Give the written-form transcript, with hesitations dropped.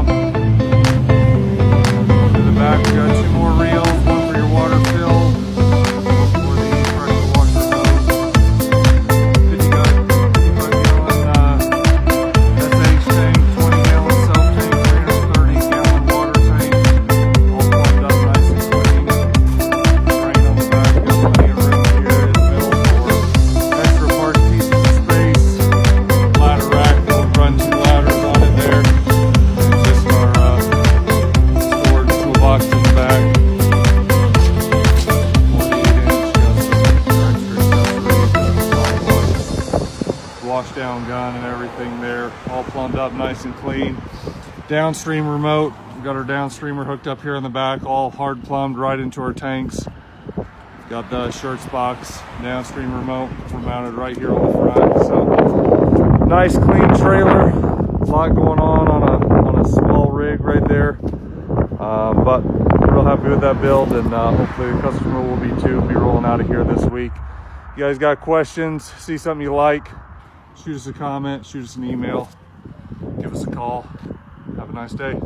pump. To the back, we got 2 more reels, one for your water fill, one for the pressure washer hose. 50 gallon SH tank, 20 gallon self tank, 330 gallon water tank, all plumbed up nice and clean. Drain on the back, got plenty of room here in the middle for extra parts, pieces of space. Ladder rack, we'll run 2 ladders on it there. And just our storage toolbox in the back. 48-inch, got some extra accessories, wash down gun and everything there, all plumbed up nice and clean. Downstream remote, we've got our downstreamer hooked up here in the back, all hard plumbed right into our tanks. Got the shirts box, downstream remote, we're mounted right here on the front. So nice clean trailer, a lot going on a small rig right there. But real happy with that build, and hopefully the customer will be too. Be rolling out of here this week. You guys got questions, see something you like, shoot us a comment, shoot us an email, give us a call. Have a nice day.